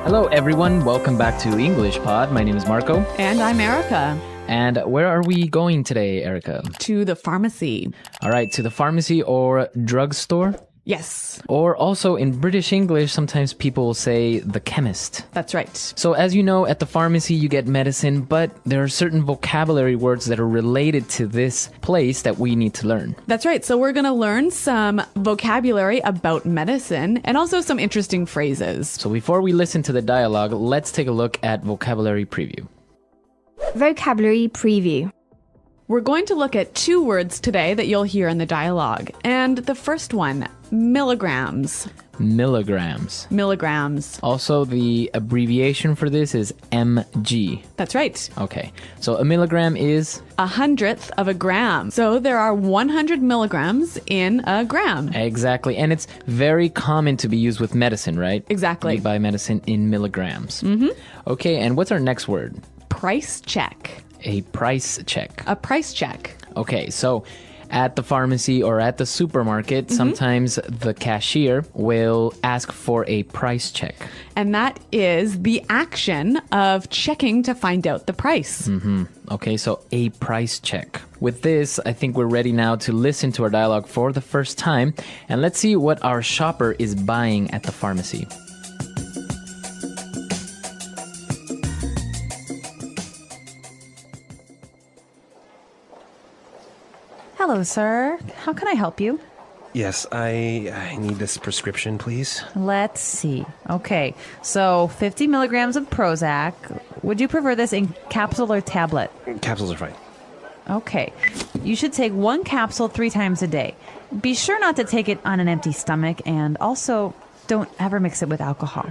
Hello, everyone. Welcome back to English Pod. My name is Marco. And I'm Erica. And where are we going today, Erica? To the pharmacy. All right, to the pharmacy or drugstore? Yes, Or also in British English, sometimes people will say the chemist. that's right. So as you know, at the pharmacy you get medicine, but there are certain vocabulary words that are related to this place that we need to learn. That's right. So we're going to learn some vocabulary about medicine and also some interesting phrases. So before we listen to the dialogue, let's take a look at vocabulary preview. Vocabulary preview. We're going to look at two words today that you'll hear in the dialogue. And the first one, milligrams. Milligrams. Milligrams. Also, the abbreviation for this is mg. That's right. Okay, so a milligram is 1/100th of a gram. So there are 100 milligrams in a gram. exactly, and it's very common to be used with medicine, right? Exactly. You buy medicine in milligrams. Mm-hmm. Okay, and what's our next word? Price check. A price check. A price check. Okay, so at the pharmacy or at the supermarket, sometimes the cashier will ask for a price check. And that is the action of checking to find out the price. Okay, so a price check. With this, I think we're ready now to listen to our dialogue for the first time. And let's see what our shopper is buying at the pharmacy. Hello, sir. How can I help you? Yes, I need this prescription, please. Let's see. Okay, so 50 milligrams of Prozac. Would you prefer this in capsule or tablet? Capsules are fine. Okay. You should take one capsule 3 times a day. Be sure not to take it on an empty stomach, and also don't ever mix it with alcohol.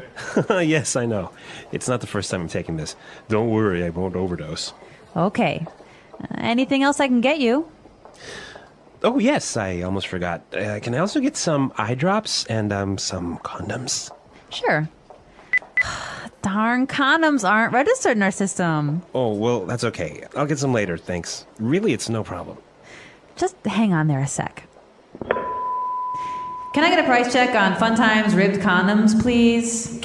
Yes, I know. It's not the first time I'm taking this. Don't worry, I won't overdose. Okay. Anything else I can get you? Oh, yes, I almost forgot. Can I also get some eye drops and some condoms? Sure. Darn, condoms aren't registered in our system. Oh, well, that's okay. I'll get some later, thanks. Really, it's no problem. Just hang on there a sec. Can I get a price check on Fun Times ribbed condoms, please?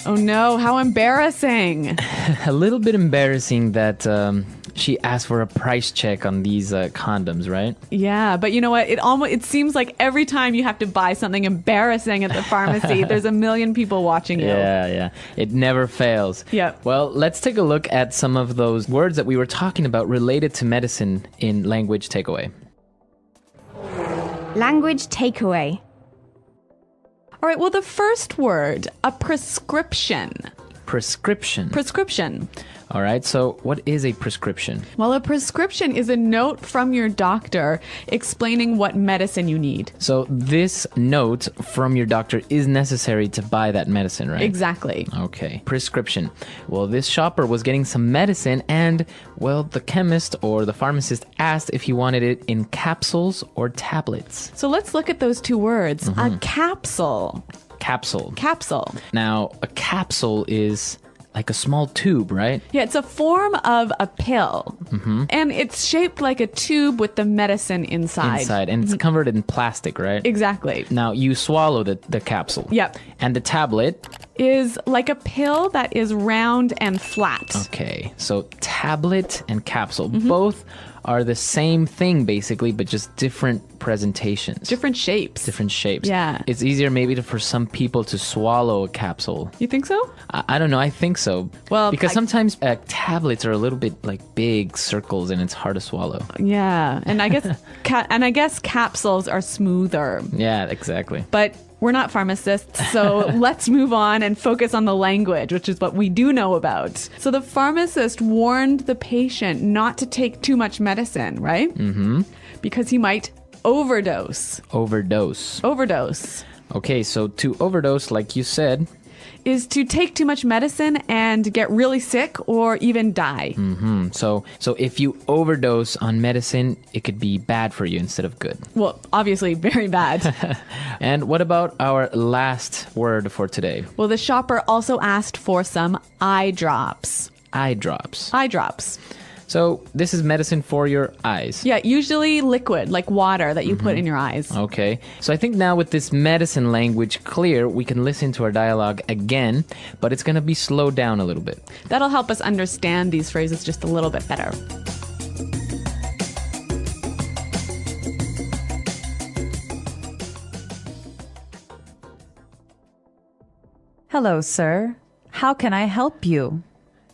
Oh no, how embarrassing. A little bit embarrassing that she asked for a price check on these condoms, right? Yeah, but you know what? It seems like every time you have to buy something embarrassing at the pharmacy, there's a million people watching you. Yeah. It never fails. Yep. Well, let's take a look at some of those words that we were talking about related to medicine in Language Takeaway. Language takeaway. All right, well, the first word, a prescription. Prescription. Prescription. All right, so what is a prescription? Well, a prescription is a note from your doctor explaining what medicine you need. So this note from your doctor is necessary to buy that medicine, right? Exactly. Okay, prescription. Well, this shopper was getting some medicine and, well, the chemist or the pharmacist asked if he wanted it in capsules or tablets. So let's look at those two words. A capsule. Capsule. Capsule. Now, a capsule is like a small tube, right? Yeah, it's a form of a pill. And it's shaped like a tube with the medicine inside. And it's covered in plastic, right? Exactly. Now, you swallow the capsule. Yep. And the tablet. Is like a pill that is round and flat. Okay, so tablet and capsule, both are the same thing basically, but just different presentations. Different shapes. Different shapes. Yeah. It's easier maybe for some people to swallow a capsule. You think so? I don't know, I think so. Well, because sometimes tablets are a little bit like big circles and it's hard to swallow. Yeah, and I guess capsules are smoother. Yeah, exactly. But we're not pharmacists, so let's move on and focus on the language, which is what we do know about. So the pharmacist warned the patient not to take too much medicine, right? Mm-hmm. Because he might overdose. Overdose. Okay, so to overdose, like you said, is to take too much medicine and get really sick or even die. So if you overdose on medicine, it could be bad for you instead of good. Well, obviously very bad. And what about our last word for today? Well, the shopper also asked for some eye drops. Eye drops. Eye drops. So this is medicine for your eyes. Yeah, usually liquid, like water that you put in your eyes. Okay. So I think now with this medicine language clear, we can listen to our dialogue again, but it's going to be slowed down a little bit. That'll help us understand these phrases just a little bit better. Hello, sir. How can I help you?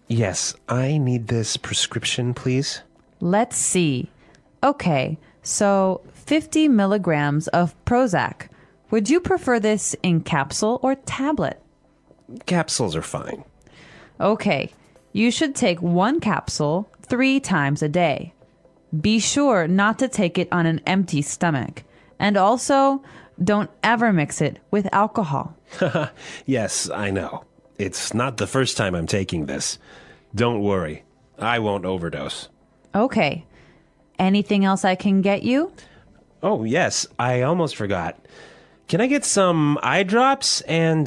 Yes, I need this prescription, please. Let's see. Okay, so 50 milligrams of Prozac. Would you prefer this in capsule or tablet? Capsules are fine. Okay, you should take one capsule 3 times a day. Be sure not to take it on an empty stomach. And also, don't ever mix it with alcohol. Yes, I know. It's not the first time I'm taking this. Don't worry. I won't overdose. Okay. Anything else I can get you? Oh, yes. I almost forgot. Can I get some eye drops and,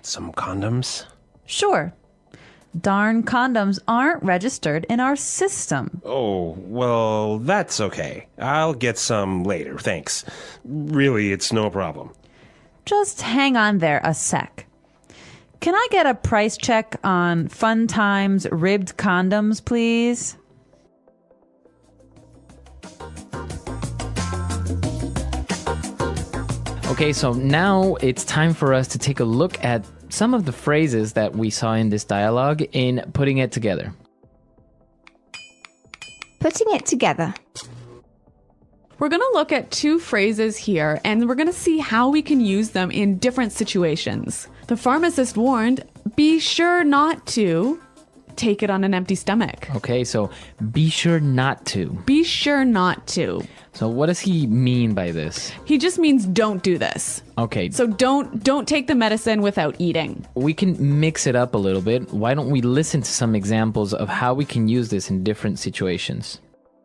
some condoms? Sure. Darn condoms aren't registered in our system. Oh, well, that's okay. I'll get some later, thanks. Really, it's no problem. Just hang on there a sec. Can I get a price check on Fun Times ribbed condoms, please? Okay, so now it's time for us to take a look at some of the phrases that we saw in this dialogue in putting it together. Putting it together. We're going to look at 2 phrases here, and we're going to see how we can use them in different situations. The pharmacist warned, be sure not to take it on an empty stomach. Okay, so be sure not to. Be sure not to. So what does he mean by this? He just means don't do this. Okay, So don't take the medicine without eating. we can mix it up a little bit. Why don't we listen to some examples of how we can use this in different situations?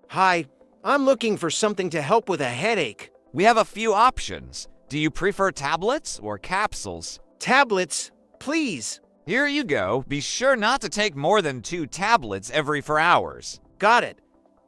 Hi, I'm looking for something to help with a headache. We have a few options. Do you prefer tablets or capsules? Tablets, please. Here you go. Be sure not to take more than 2 tablets every 4 hours. Got it.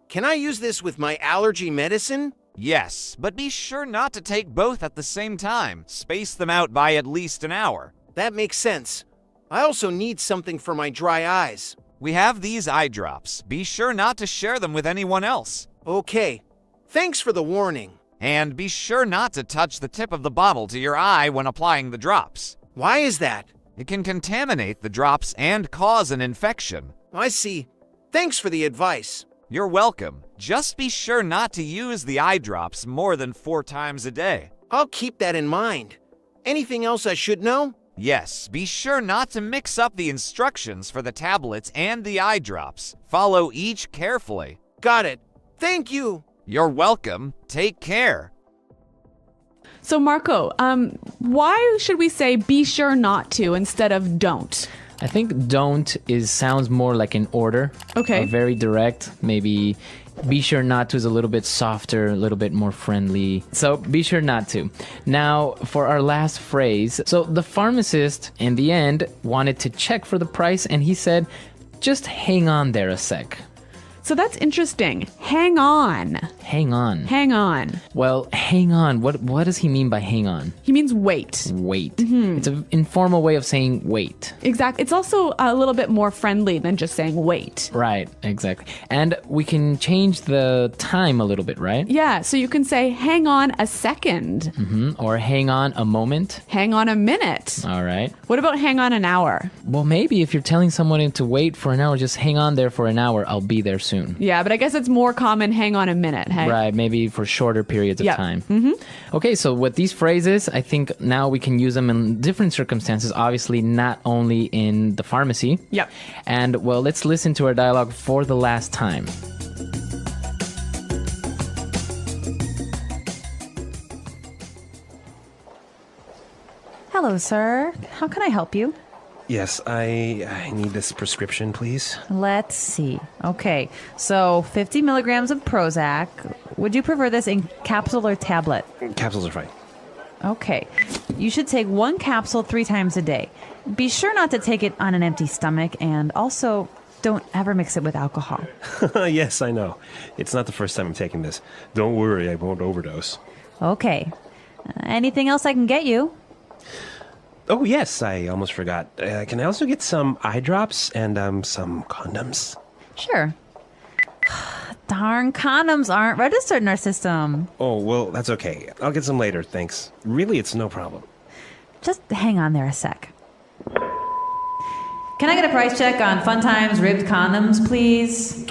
Can I use this with my allergy medicine? Yes, but be sure not to take both at the same time. Space them out by at least an hour. That makes sense. I also need something for my dry eyes. We have these eye drops. Be sure not to share them with anyone else. Okay. Thanks for the warning. And be sure not to touch the tip of the bottle to your eye when applying the drops. Why is that? It can contaminate the drops and cause an infection. I see. Thanks for the advice. You're welcome. Just be sure not to use the eye drops more than 4 times a day. I'll keep that in mind. Anything else I should know? Yes, be sure not to mix up the instructions for the tablets and the eye drops. Follow each carefully. Got it. Thank you. You're welcome. Take care. So Marco, why should we say be sure not to instead of don't? I think don't sounds more like an order. Okay. Very direct. Maybe be sure not to is a little bit softer, a little bit more friendly. So be sure not to. Now, for our last phrase. So the pharmacist, in the end, wanted to check for the price, and he said, just hang on there a sec. So that's interesting. Hang on. Hang on. Hang on. Well, hang on. What does he mean by hang on? He means wait. Wait. It's an informal way of saying wait. Exactly. It's also a little bit more friendly than just saying wait. Right, exactly. And we can change the time a little bit, right? Yeah, so you can say hang on a second. Or hang on a moment. Hang on a minute. All right. What about hang on an hour? Well, maybe if you're telling someone to wait for an hour, just hang on there for an hour. I'll be there soon. Yeah, but I guess it's more common hang on a minute, hey? Right, maybe for shorter periods of Yep. time. Okay, so with these phrases, I think now we can use them in different circumstances, obviously not only in the pharmacy. Yep. And, well, let's listen to our dialogue for the last time. Hello, sir. How can I help you? Yes, I need this prescription, please. Let's see. Okay, so 50 milligrams of Prozac. Would you prefer this in capsule or tablet? Capsules are fine. Okay, you should take one capsule 3 times a day. Be sure not to take it on an empty stomach, and also don't ever mix it with alcohol. Yes, I know. It's not the first time I'm taking this. Don't worry, I won't overdose. Okay. Anything else I can get you? Oh, yes, I almost forgot. Can I also get some eye drops and some condoms? Sure. Darn, condoms aren't registered in our system. Oh, well, that's okay. I'll get some later, thanks. Really, it's no problem. Just hang on there a sec. Can I get a price check on Fun Times ribbed condoms, please?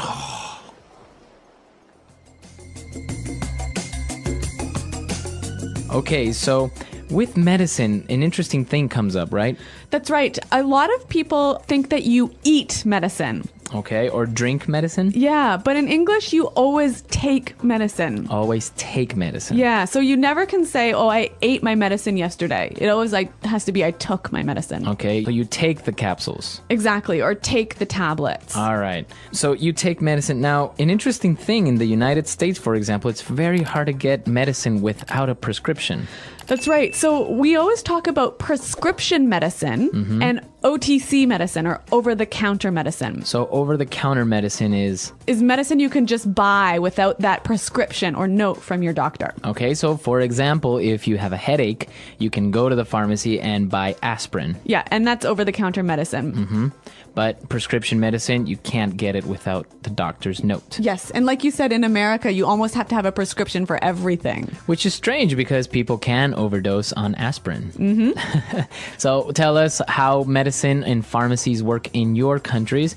Okay, so with medicine, an interesting thing comes up, right? That's right. A lot of people think that you eat medicine. Okay, or drink medicine. Yeah, but in English, you always take medicine. Always take medicine. Yeah, so you never can say, oh, I ate my medicine yesterday. It always has to be, I took my medicine. Okay, so you take the capsules. Exactly, or take the tablets. All right. So you take medicine. Now, an interesting thing in the United States, for example, it's very hard to get medicine without a prescription. That's right. So we always talk about prescription medicine and OTC medicine, or over-the-counter medicine. So over-the-counter medicine is Medicine you can just buy without that prescription or note from your doctor. okay. So for example, if you have a headache, you can go to the pharmacy and buy aspirin. Yeah, and that's over-the-counter medicine. But prescription medicine, you can't get it without the doctor's note. Yes, and like you said, in America, you almost have to have a prescription for everything. Which is strange because people can overdose on aspirin. So tell us how medicine and pharmacies work in your countries.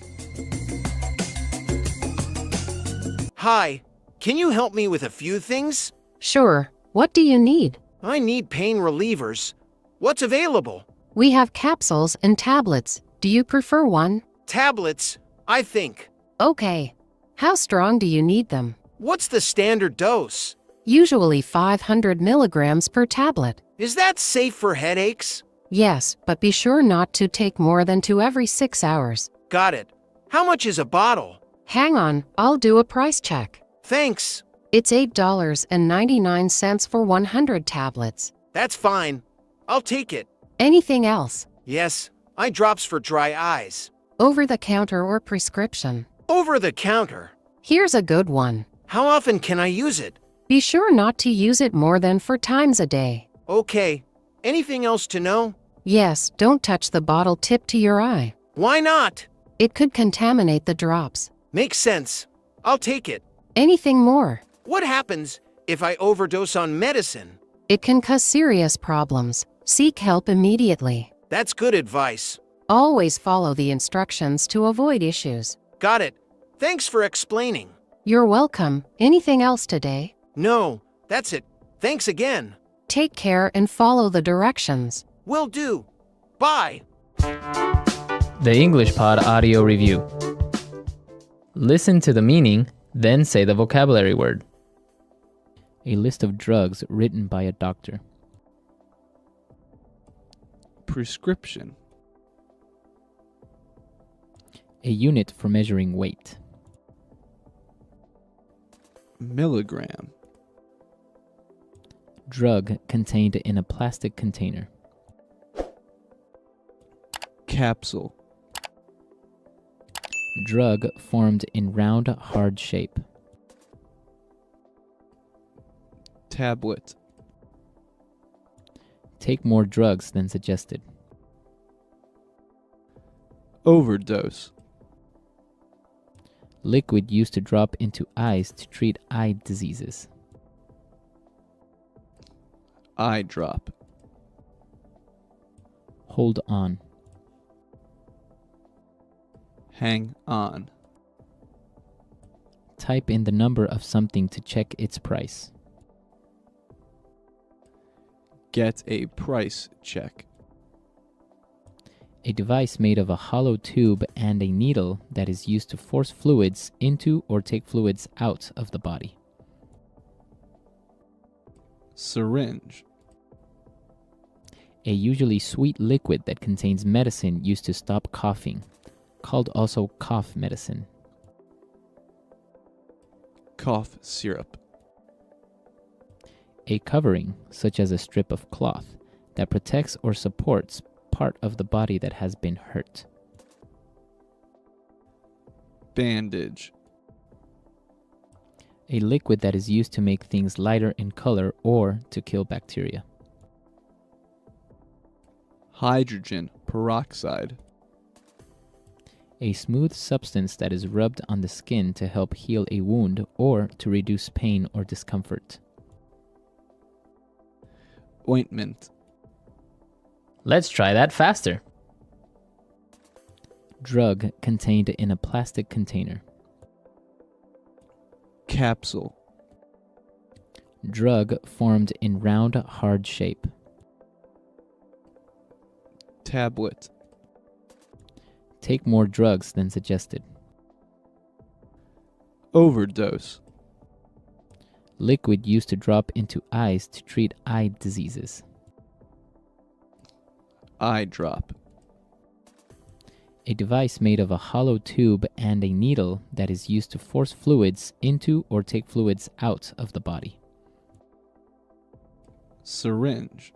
Hi, can you help me with a few things? Sure. What do you need? I need pain relievers. What's available? We have capsules and tablets. Do you prefer one? Tablets, I think. Okay. How strong do you need them? What's the standard dose? Usually 500 milligrams per tablet. Is that safe for headaches? Yes, but be sure not to take more than 2 every 6 hours. Got it. How much is a bottle? Hang on, I'll do a price check. Thanks. It's $8.99 for 100 tablets. That's fine. I'll take it. Anything else? Yes, eye drops for dry eyes. Over the counter or prescription? Over the counter. Here's a good one. How often can I use it? Be sure not to use it more than 4 times a day. Okay. Anything else to know? Yes, don't touch the bottle tip to your eye. Why not? It could contaminate the drops. Makes sense. I'll take it. Anything more? What happens if I overdose on medicine? It can cause serious problems. Seek help immediately. That's good advice. Always follow the instructions to avoid issues. Got it. Thanks for explaining. You're welcome. Anything else today? No, that's it. Thanks again. Take care and follow the directions. Will do. Bye. The English Pod Audio Review. Listen to the meaning, then say the vocabulary word. A list of drugs written by a doctor. Prescription. A unit for measuring weight. Milligram. Drug contained in a plastic container. Capsule. Drug formed in round, hard shape. Tablet. Take more drugs than suggested. Overdose. Liquid used to drop into eyes to treat eye diseases. Eye drop. Hold on. Hang on. Type in the number of something to check its price. Get a price check. A device made of a hollow tube and a needle that is used to force fluids into or take fluids out of the body. Syringe. A usually sweet liquid that contains medicine used to stop coughing, called also cough medicine. Cough syrup. A covering, such as a strip of cloth, that protects or supports part of the body that has been hurt. Bandage. A liquid that is used to make things lighter in color or to kill bacteria. Hydrogen peroxide. A smooth substance that is rubbed on the skin to help heal a wound or to reduce pain or discomfort. Ointment. Let's try that faster. Drug contained in a plastic container. Capsule. Drug formed in round, hard shape. Tablet. Take more drugs than suggested. Overdose. Liquid used to drop into eyes to treat eye diseases. Eye drop. A device made of a hollow tube and a needle that is used to force fluids into or take fluids out of the body. Syringe.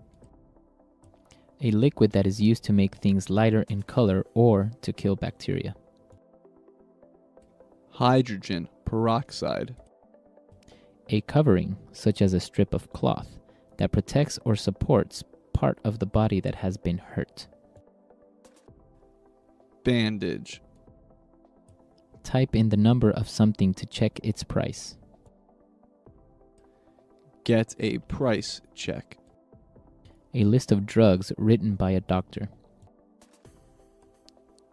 A liquid that is used to make things lighter in color or to kill bacteria. Hydrogen peroxide. A covering, such as a strip of cloth, that protects or supports part of the body that has been hurt. Bandage. Type in the number of something to check its price. Get a price check. A list of drugs written by a doctor.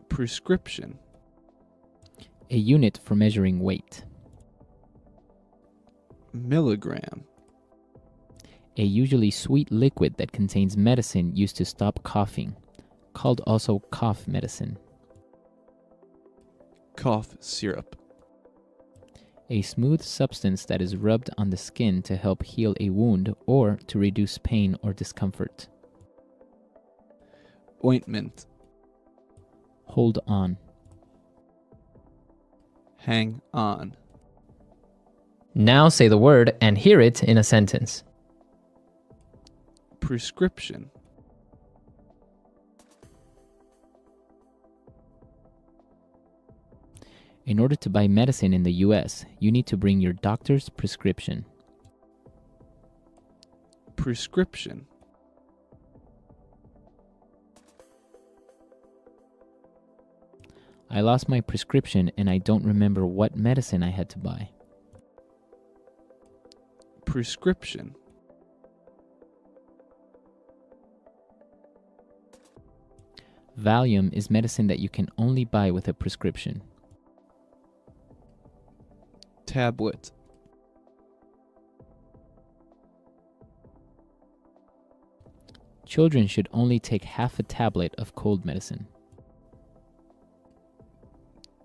Prescription. A unit for measuring weight. Milligram. A usually sweet liquid that contains medicine used to stop coughing, called also cough medicine. Cough syrup. A smooth substance that is rubbed on the skin to help heal a wound or to reduce pain or discomfort. Ointment. Hold on. Hang on. Now say the word and hear it in a sentence. Prescription. In order to buy medicine in the US, you need to bring your doctor's prescription. Prescription. I lost my prescription and I don't remember what medicine I had to buy. Prescription. Valium is medicine that you can only buy with a prescription. Tablet. Children should only take half a tablet of cold medicine.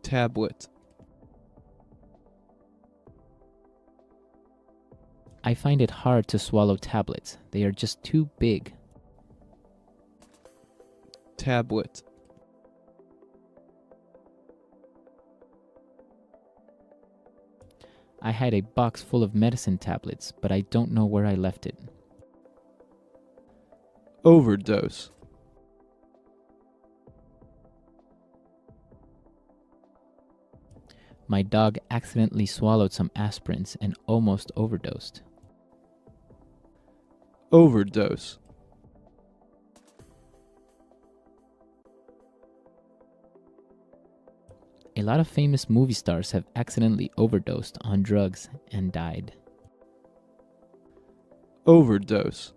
Tablet. I find it hard to swallow tablets. They are just too big. Tablet. I had a box full of medicine tablets, but I don't know where I left it. Overdose. My dog accidentally swallowed some aspirins and almost overdosed. Overdose. A lot of famous movie stars have accidentally overdosed on drugs and died. Overdose.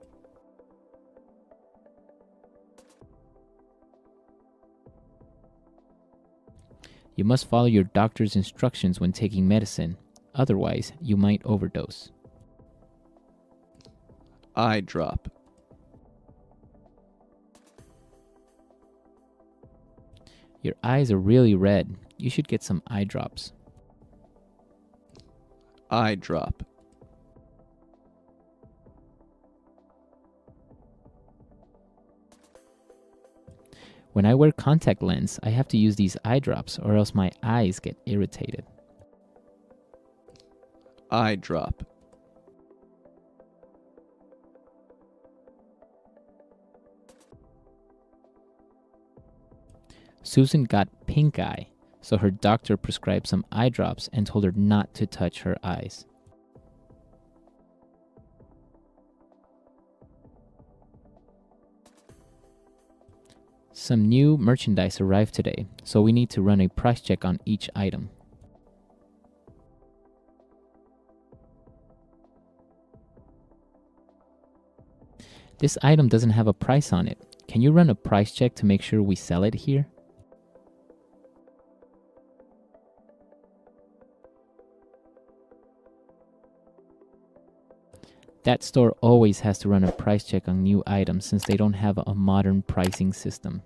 You must follow your doctor's instructions when taking medicine, otherwise you might overdose. Eye drop. Your eyes are really red. You should get some eye drops. Eye drop. When I wear contact lens, I have to use these eye drops or else my eyes get irritated. Eye drop. Susan got pink eye, So her doctor prescribed some eye drops and told her not to touch her eyes. Some new merchandise arrived today, so we need to run a price check on each item. This item doesn't have a price on it. Can you run a price check to make sure we sell it here? That store always has to run a price check on new items since they don't have a modern pricing system.